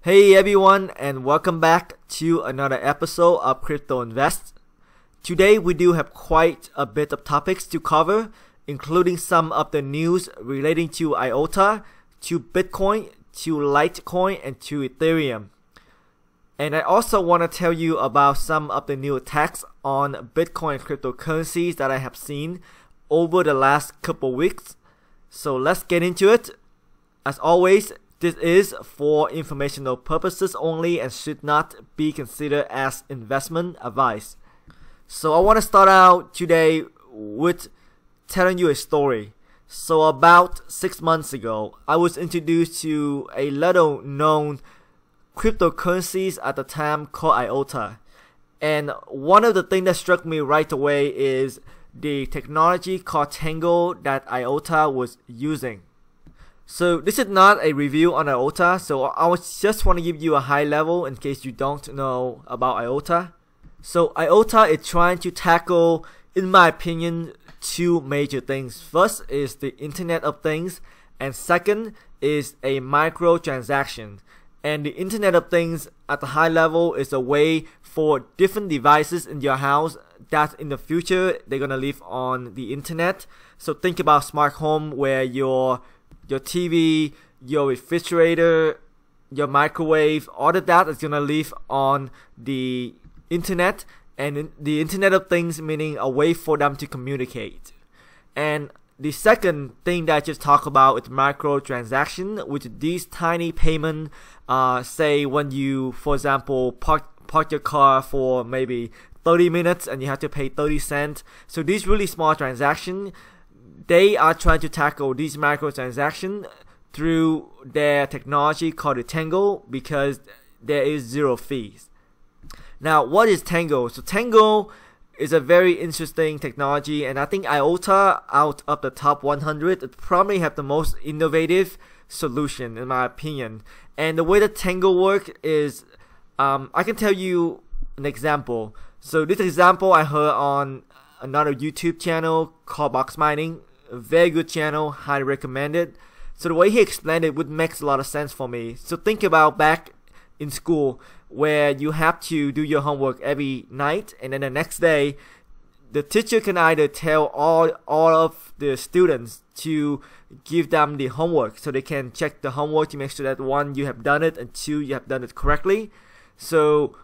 Hey everyone, and welcome back to another episode of Crypto Invest. Today we do have quite a bit of topics to cover, including some of the news relating to IOTA, to Bitcoin, to Litecoin, and to Ethereum. And I also want to tell you about some of the new attacks on Bitcoin cryptocurrencies that I have seen over the last couple weeks. So let's get into it. As always, this is for informational purposes only and should not be considered as investment advice. So I want to start out today with telling you a story. So about 6 months ago, I was introduced to a little known cryptocurrencies at the time called IOTA. And one of the things that struck me right away is the technology called Tango that IOTA was using. So this is not a review on IOTA, so I just want to give you a high level in case you don't know about IOTA. So IOTA is trying to tackle, in my opinion, two major things. First is the Internet of Things, and second is a microtransaction. And the Internet of Things at the high level is a way for different devices in your house that in the future they're gonna live on the internet. So think about smart home where your TV, your refrigerator, your microwave, all of that is gonna live on the internet, and the Internet of Things meaning a way for them to communicate. And the second thing that I just talked about is microtransaction, which is these tiny payment. Say when you, for example, park your car for maybe 30 minutes and you have to pay 30 cents. So these really small transactions, they are trying to tackle these microtransactions through their technology called the Tango, because there is zero fees. Now, what is Tango? So Tango is a very interesting technology, and I think IOTA, out of the top 100, it probably have the most innovative solution in my opinion. And the way that Tango works is, I can tell you an example. So this example I heard on another YouTube channel called Box Mining. A very good channel, highly recommended. So the way he explained it would make a lot of sense for me. So think about back in school where you have to do your homework every night, and then the next day the teacher can either tell all of the students to give them the homework so they can check the homework to make sure that one, you have done it, and two, you have done it correctly. So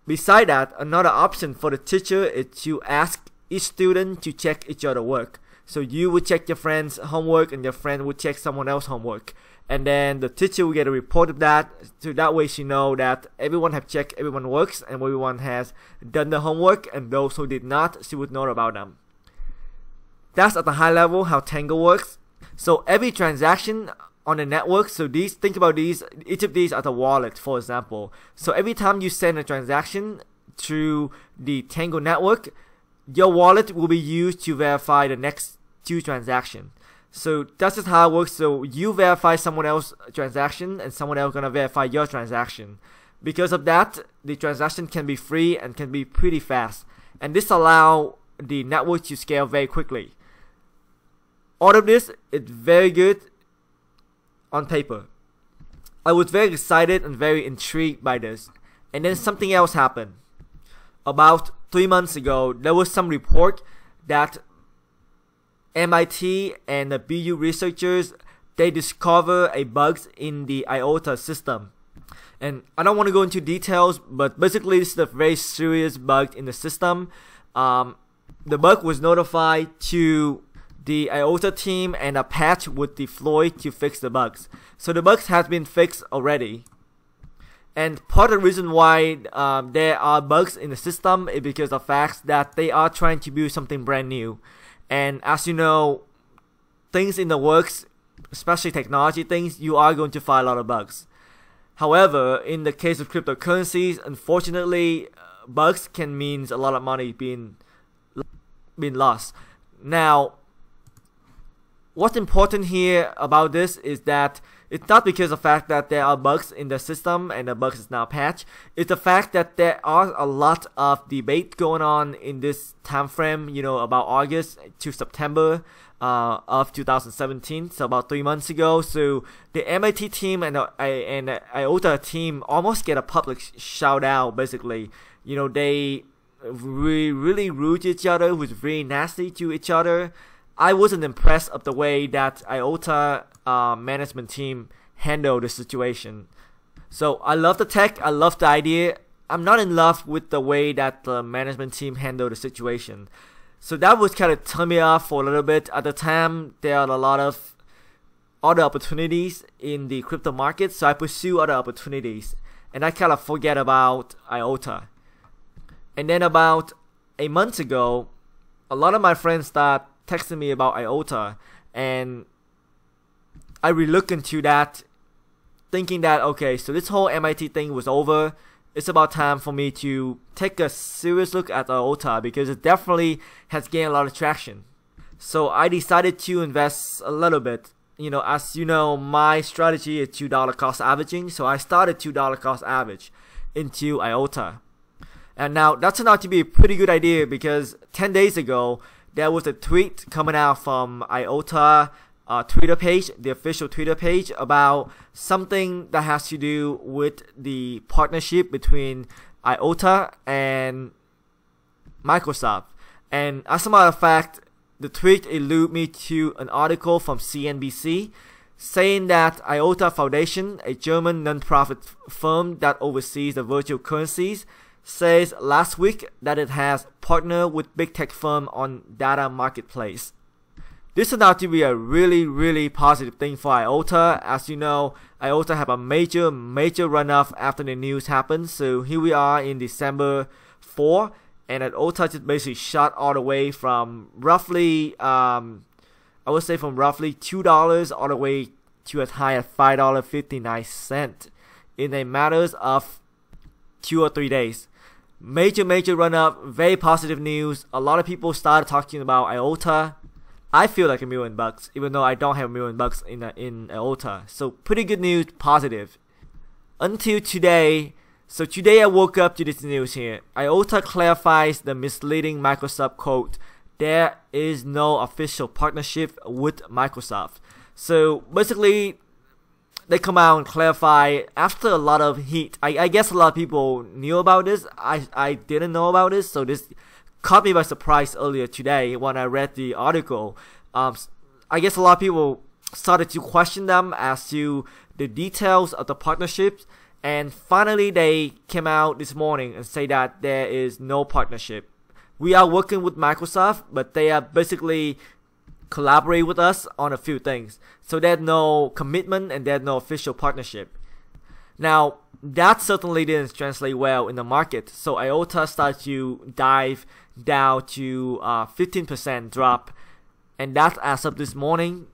beside that, another option for the teacher is to ask each student to check each other's work. So you would check your friend's homework and your friend would check someone else's homework. And then the teacher will get a report of that. So that way she know that everyone have checked everyone's works and everyone has done the homework, and those who did not, she would know about them. That's at the high level how Tango works. So every transaction on the network, so these, think about these, each of these are the wallet, for example. So every time you send a transaction through the Tango network, your wallet will be used to verify the next two transactions. So that's just how it works. So you verify someone else's transaction and someone else gonna verify your transaction. Because of that, the transaction can be free and can be pretty fast. And this allows the network to scale very quickly. All of this is very good on paper. I was very excited and very intrigued by this. And then something else happened. About 3 months ago, there was some report that MIT and the BU researchers, they discover a bugs in the IOTA system. And I don't want to go into details, but basically this is a very serious bug in the system. The bug was notified to the IOTA team, and a patch was deployed to fix the bugs. So the bugs has been fixed already. And part of the reason why there are bugs in the system is because of the fact that they are trying to build something brand new. And as you know, things in the works, especially technology things, you are going to find a lot of bugs. However, in the case of cryptocurrencies, unfortunately, bugs can mean a lot of money being lost. Now, what's important here about this is that it's not because of the fact that there are bugs in the system and the bugs is now patched. It's the fact that there are a lot of debate going on in this time frame, you know, about August to September. of 2017, so about 3 months ago. So the MIT team and the IOTA team almost get a public shout out. Basically, they really rude to each other, was really nasty to each other. I wasn't impressed of the way that IOTA management team handled the situation. So I love the tech, I love the idea. I'm not in love with the way that the management team handled the situation. So that was kind of turn me off for a little bit. At the time, there are a lot of other opportunities in the crypto market, so I pursue other opportunities, and I kind of forget about IOTA. And then about a month ago, a lot of my friends started texting me about IOTA, and I relooked into that, thinking that, okay, so this whole MIT thing was over. It's about time for me to take a serious look at IOTA because it definitely has gained a lot of traction. So I decided to invest a little bit. As you know, my strategy is $2 cost averaging, so I started $2 cost average into IOTA. And now that turned out to be a pretty good idea because 10 days ago, there was a tweet coming out from IOTA Twitter page, the official Twitter page, about something that has to do with the partnership between IOTA and Microsoft. And as a matter of fact, the tweet alluded me to an article from CNBC saying that IOTA Foundation, a German non-profit firm that oversees the virtual currencies, says last week that it has partnered with big tech firm on data marketplace. This turned out to be a really positive thing for IOTA. As you know, IOTA have a major run-up after the news happened. So here we are in December 4, and IOTA just basically shot all the way from roughly, I would say from roughly $2 all the way to as high as $5.59 in a matter of 2 or 3 days. Major run-up, very positive news. A lot of people started talking about IOTA. I feel like $1 million, even though I don't have $1 million in IOTA. So pretty good news, positive. Until today, so today I woke up to this news here. IOTA clarifies the misleading Microsoft quote. There is no official partnership with Microsoft. So basically, they come out and clarify after a lot of heat. I guess a lot of people knew about this. I didn't know about this, so this caught me by surprise earlier today when I read the article. I guess a lot of people started to question them as to the details of the partnerships, and finally they came out this morning and say that there is no partnership. We are working with Microsoft, but they are basically collaborate with us on a few things. So there's no commitment and there's no official partnership. Now, that certainly didn't translate well in the market. So IOTA started to dive down to 15% drop, and that's as of this morning.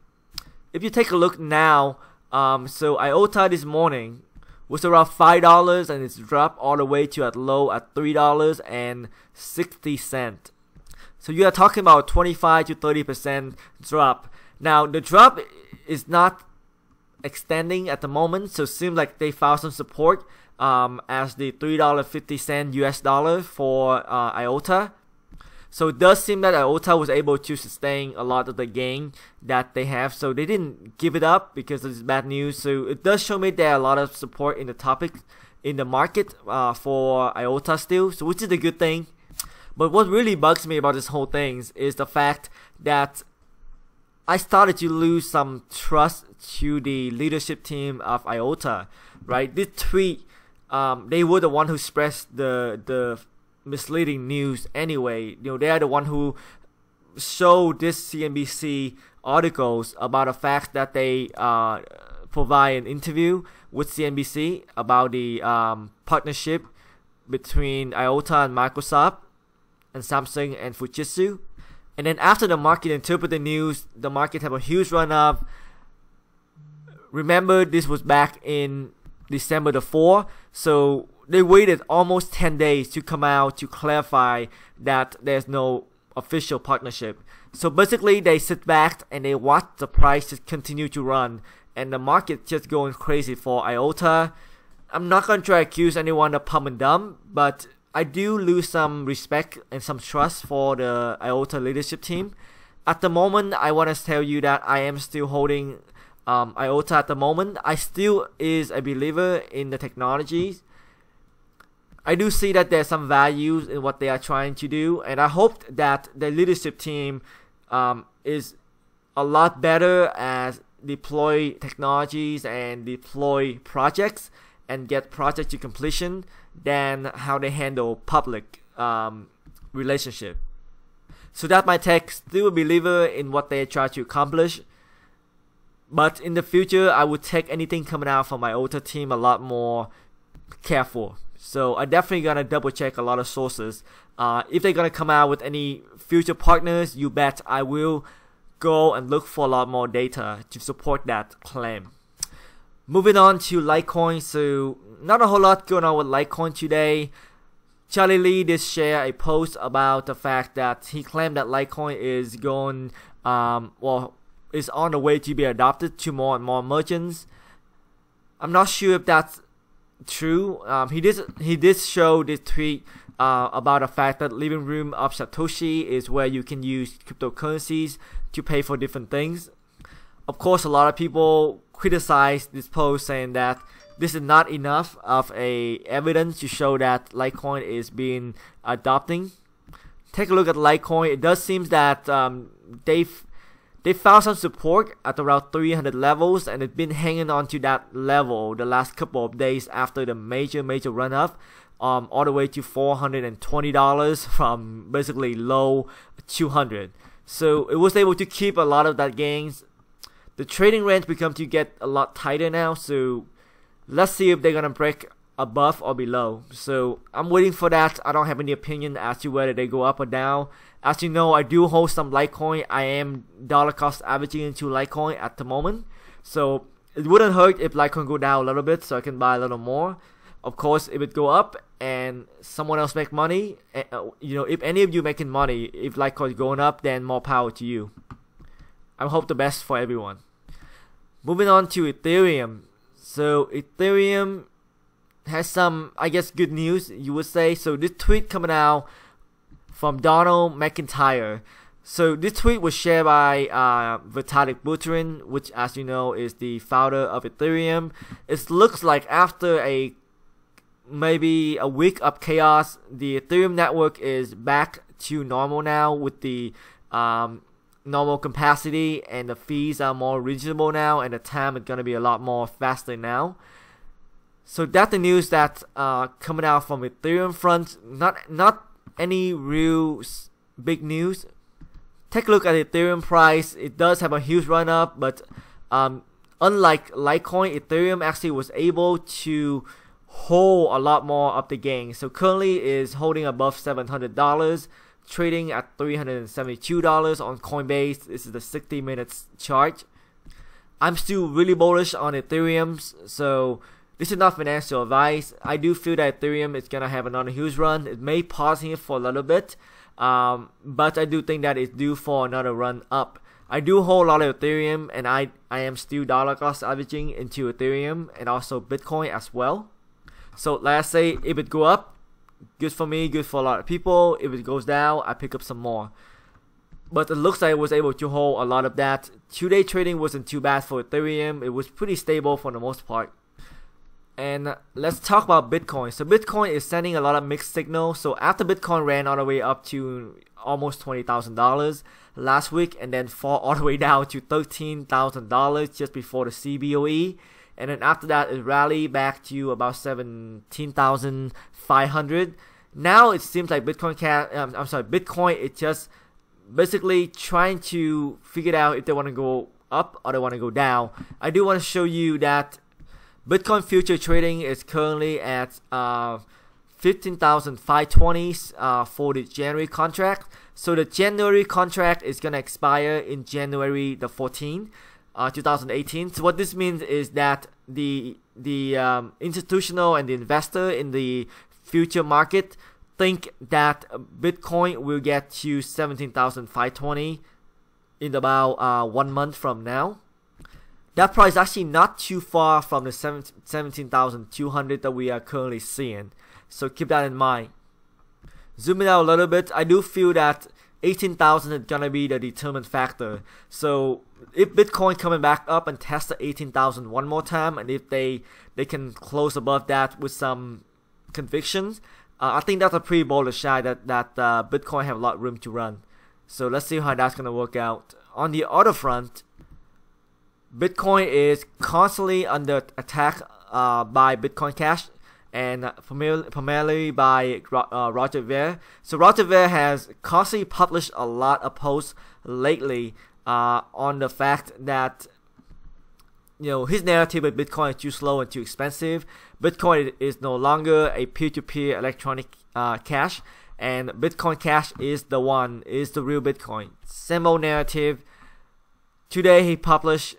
If you take a look now, so IOTA this morning was around $5 and it's dropped all the way to at low at $3.60. So you are talking about 25 to 30% drop. Now the drop is not extending at the moment, so it seems like they found some support as the $3.50 US dollar for IOTA. So it does seem that IOTA was able to sustain a lot of the gain that they have. So they didn't give it up because of this bad news. So it does show me there are a lot of support in the topic in the market for IOTA still, so which is a good thing. But what really bugs me about this whole thing is the fact that I started to lose some trust to the leadership team of IOTA, right? This tweet, they were the one who spread the misleading news anyway. They are the one who showed this CNBC articles about the fact that they provide an interview with CNBC about the partnership between IOTA and Microsoft and Samsung and Fujitsu. And then after the market interpreted the news, the market had a huge run up. Remember, this was back in December the 4th, so they waited almost 10 days to come out to clarify that there's no official partnership. So basically, they sit back and they watch the price just continue to run, and the market just going crazy for IOTA. I'm not going to try to accuse anyone of pump and dump, but I do lose some respect and some trust for the IOTA leadership team. at the moment, I want to tell you that I am still holding IOTA at the moment. I still is a believer in the technologies. I do see that there's some values in what they are trying to do, and I hope that the leadership team is a lot better as deploy technologies and deploy projects and get project to completion than how they handle public relationship. So that my take, still a believer in what they try to accomplish. But in the future, I would take anything coming out from my IOTA team a lot more careful. So I definitely gonna double check a lot of sources. If they're gonna come out with any future partners, you bet I will go and look for a lot more data to support that claim. Moving on to Litecoin, so not a whole lot going on with Litecoin today. Charlie Lee did share a post about the fact that he claimed that Litecoin is going, is on the way to be adopted to more and more merchants. I'm not sure if that's true. He did show this tweet about the fact that Living Room of Satoshi is where you can use cryptocurrencies to pay for different things. Of course, a lot of people criticize this post, saying that this is not enough of a evidence to show that Litecoin is being adopting. Take a look at Litecoin. It does seem that they found some support at around 300 levels, and it's been hanging on to that level the last couple of days after the major run up, all the way to $420 from basically low 200. So it was able to keep a lot of that gains. The trading range becomes to get a lot tighter now, so let's see if they're gonna break above or below. So I'm waiting for that. I don't have any opinion as to whether they go up or down. As you know, I do hold some Litecoin. I am dollar cost averaging into Litecoin at the moment, so it wouldn't hurt if Litecoin go down a little bit so I can buy a little more. Of course, if it go up and someone else make money, if any of you making money, if Litecoin is going up, then more power to you. I hope the best for everyone. Moving on to Ethereum. So Ethereum has some, I guess, good news, you would say. So this tweet coming out from Donald McIntyre. So this tweet was shared by Vitalik Buterin, which, as you know, is the founder of Ethereum. It looks like after maybe a week of chaos, the Ethereum network is back to normal now with the normal capacity, and the fees are more reasonable now, and the time is going to be a lot more faster now. So that's the news that's coming out from Ethereum front. Not any real big news. Take a look at the Ethereum price. It does have a huge run up, but unlike Litecoin, Ethereum actually was able to hold a lot more of the gain. So currently is holding above $700, trading at $372 on Coinbase. This is the 60 minutes chart. I'm still really bullish on Ethereum, so this is not financial advice. I do feel that Ethereum is gonna have another huge run. It may pause here for a little bit, but I do think that it's due for another run up. I do hold a lot of Ethereum, and I am still dollar cost averaging into Ethereum and also Bitcoin as well. So like I say, if it go up, good for me, good for a lot of people. If it goes down, I pick up some more. But it looks like it was able to hold a lot of that. 2-day trading wasn't too bad for Ethereum. It was pretty stable for the most part. And let's talk about Bitcoin. So Bitcoin is sending a lot of mixed signals. So after Bitcoin ran all the way up to almost $20,000 last week, and then fall all the way down to $13,000 just before the CBOE. And then after that, it rallied back to about 17,500. Now it seems like Bitcoin is just basically trying to figure out if they want to go up or they want to go down. I do want to show you that Bitcoin future trading is currently at 15,520 for the January contract. So the January contract is gonna expire in January the 14th, 2018. So what this means is that the institutional and the investor in the future market think that Bitcoin will get to 17,520 in about 1 month from now. That price is actually not too far from the 17,200 that we are currently seeing. So keep that in mind. Zooming out a little bit, I do feel that 18,000 is gonna be the determined factor. So if Bitcoin coming back up and test the 18,000 one more time, and if they can close above that with some convictions, I think that's a pretty bullish side that Bitcoin have a lot of room to run. So let's see how that's gonna work out. On the other front, Bitcoin is constantly under attack by Bitcoin Cash, and primarily by Roger Ver. So Roger Ver has constantly published a lot of posts lately on the fact that his narrative with Bitcoin is too slow and too expensive. Bitcoin is no longer a peer-to-peer electronic cash, and Bitcoin Cash is the real Bitcoin. Same narrative. Today he published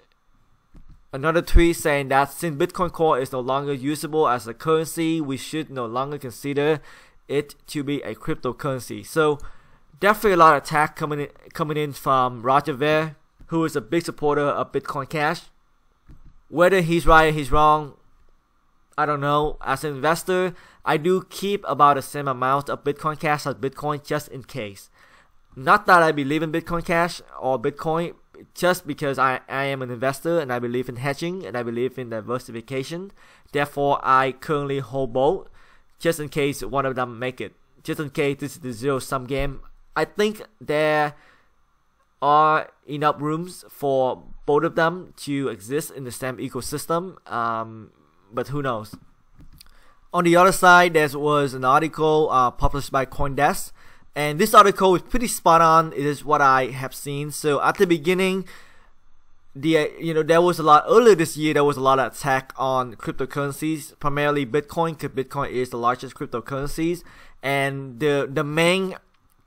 another tweet saying that since Bitcoin Core is no longer usable as a currency, we should no longer consider it to be a cryptocurrency. So definitely a lot of attack coming in from Roger Ver, who is a big supporter of Bitcoin Cash. Whether he's right or he's wrong, I don't know. As an investor, I do keep about the same amount of Bitcoin Cash as Bitcoin just in case. Not that I believe in Bitcoin Cash or Bitcoin, just because I am an investor and I believe in hedging and I believe in diversification. Therefore, I currently hold both just in case one of them make it. Just in case this is the zero-sum game. I think there are enough rooms for both of them to exist in the same ecosystem, but who knows. On the other side, there was an article published by CoinDesk. And this article is pretty spot on. It is what I have seen. So at the beginning, there was a lot earlier this year. There was a lot of attack on cryptocurrencies, primarily Bitcoin, because Bitcoin is the largest cryptocurrencies. And the main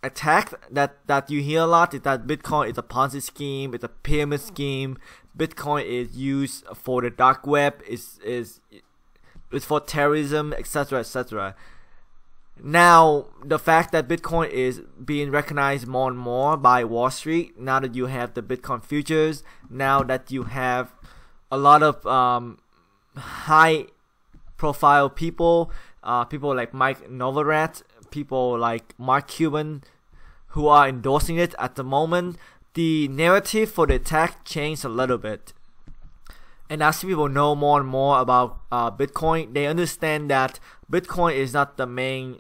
attack that you hear a lot is that Bitcoin is a Ponzi scheme, it's a pyramid scheme. Bitcoin is used for the dark web, is for terrorism, etc., etc. Now, the fact that Bitcoin is being recognized more and more by Wall Street, now that you have the Bitcoin futures, now that you have a lot of high-profile people, people like Mike Novogratz, people like Mark Cuban, who are endorsing it at the moment, the narrative for the attack changed a little bit. And as people know more and more about Bitcoin, they understand that Bitcoin is not the main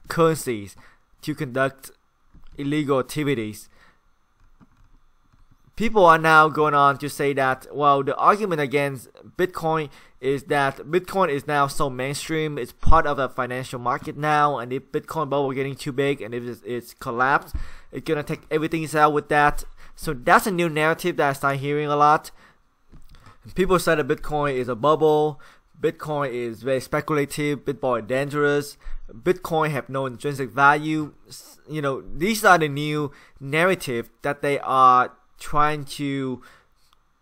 currencies to conduct illegal activities. People are now going on to say that, well, the argument against Bitcoin is that Bitcoin is now so mainstream, it's part of the financial market now, and if Bitcoin bubble getting too big and if it's collapsed, it's gonna take everything out with that. So that's a new narrative that I start hearing a lot. People say that Bitcoin is a bubble, Bitcoin is very speculative, Bitcoin is dangerous, Bitcoin have no intrinsic value. These are the new narrative that they are trying to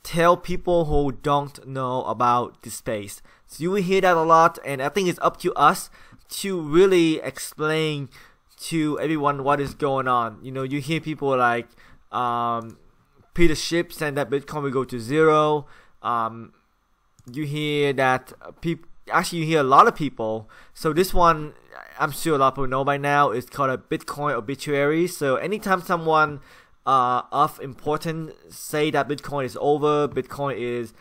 tell people who don't know about the space. So you will hear that a lot, and I think it's up to us to really explain to everyone what is going on. You hear people like Peter Schiff saying that Bitcoin will go to zero. You hear that you hear a lot of people. So this one, I'm sure a lot of people know by now, is called a Bitcoin obituary. So anytime someone of importance say that Bitcoin is over, Bitcoin is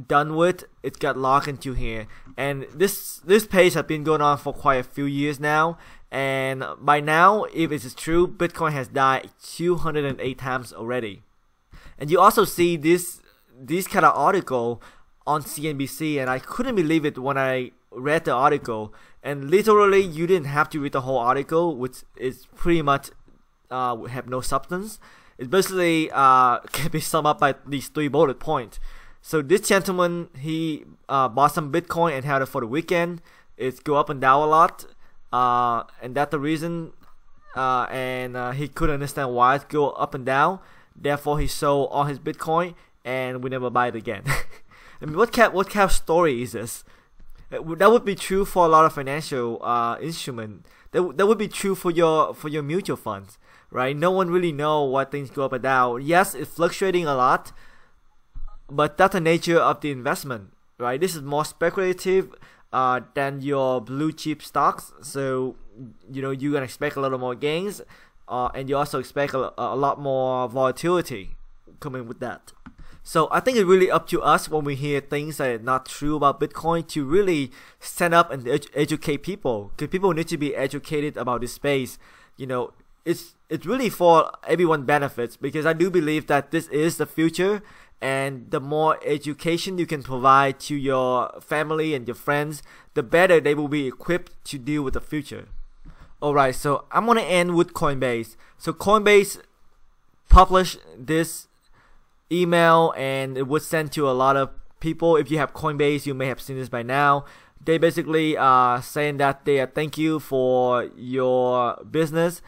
done with, it got logged into here. And this page has been going on for quite a few years now. And by now, if it is true, Bitcoin has died 208 times already. And you also see this kind of article on CNBC, and I couldn't believe it when I read the article. And literally, you didn't have to read the whole article, which is pretty much have no substance. It basically can be summed up by these 3 bullet points. So this gentleman, he bought some Bitcoin and held it for the weekend. It's go up and down a lot, and that's the reason. And he couldn't understand why it go up and down. Therefore, he sold all his Bitcoin and we never buy it again. I mean, what kind of story is this? That would be true for a lot of financial instrument. That would be true for your mutual funds, right? No one really know what things go up and down. Yes, it's fluctuating a lot, but that's the nature of the investment, right? This is more speculative than your blue chip stocks. So you're gonna expect a little more gains. and you also expect a lot more volatility coming with that. So I think it's really up to us when we hear things that are not true about Bitcoin to really stand up and educate people, because people need to be educated about this space. You know, it's really for everyone benefits, because I do believe that this is the future, and the more education you can provide to your family and your friends, the better they will be equipped to deal with the future. Alright, so I'm gonna end with Coinbase. So Coinbase published this email, and it was sent to a lot of people. If you have Coinbase, you may have seen this by now. They basically are saying that they thank you for your business.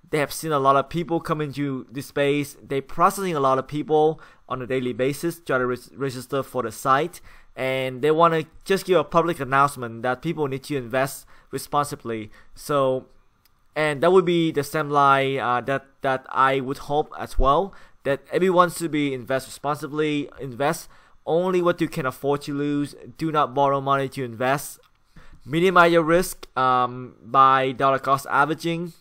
They have seen a lot of people come into this space. They're processing a lot of people on a daily basis try to register for the site, and they want to just give a public announcement that people need to invest responsibly. So, and that would be the same line that I would hope as well, that everyone should be invest responsibly, invest only what you can afford to lose, do not borrow money to invest, minimize your risk by dollar cost averaging,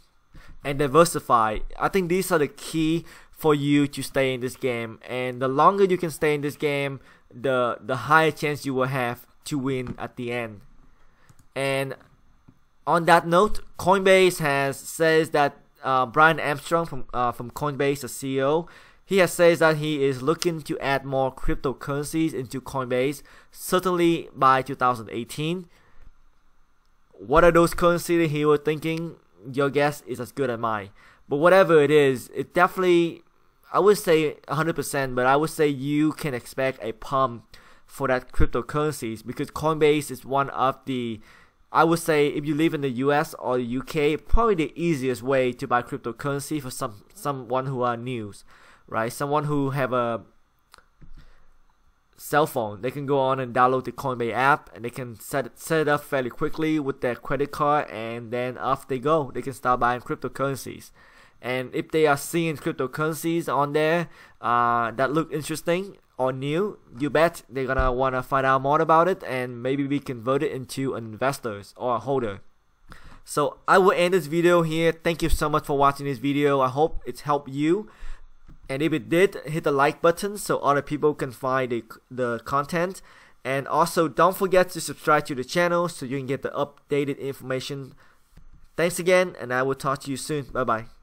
and diversify. I think these are the key for you to stay in this game, and the longer you can stay in this game, the higher chance you will have to win at the end. And on that note, Coinbase says that Brian Armstrong from Coinbase, the CEO, he has said that he is looking to add more cryptocurrencies into Coinbase, certainly by 2018. What are those currencies he was thinking? Your guess is as good as mine. But whatever it is, it definitely, I would say 100%, but I would say you can expect a pump for that cryptocurrencies, because Coinbase is one of the, I would say, if you live in the US or the UK, probably the easiest way to buy cryptocurrency for someone who are new, right? Someone who have a cell phone, they can go on and download the Coinbase app, and they can set it up fairly quickly with their credit card, and then off they go. They can start buying cryptocurrencies. And if they are seeing cryptocurrencies on there that look interesting or new, you bet they're gonna wanna find out more about it, and maybe we convert it into investors or a holder. So I will end this video here. Thank you so much for watching this video. I hope it's helped you. And if it did, hit the like button so other people can find the content. And also, don't forget to subscribe to the channel so you can get the updated information. Thanks again, and I will talk to you soon. Bye bye.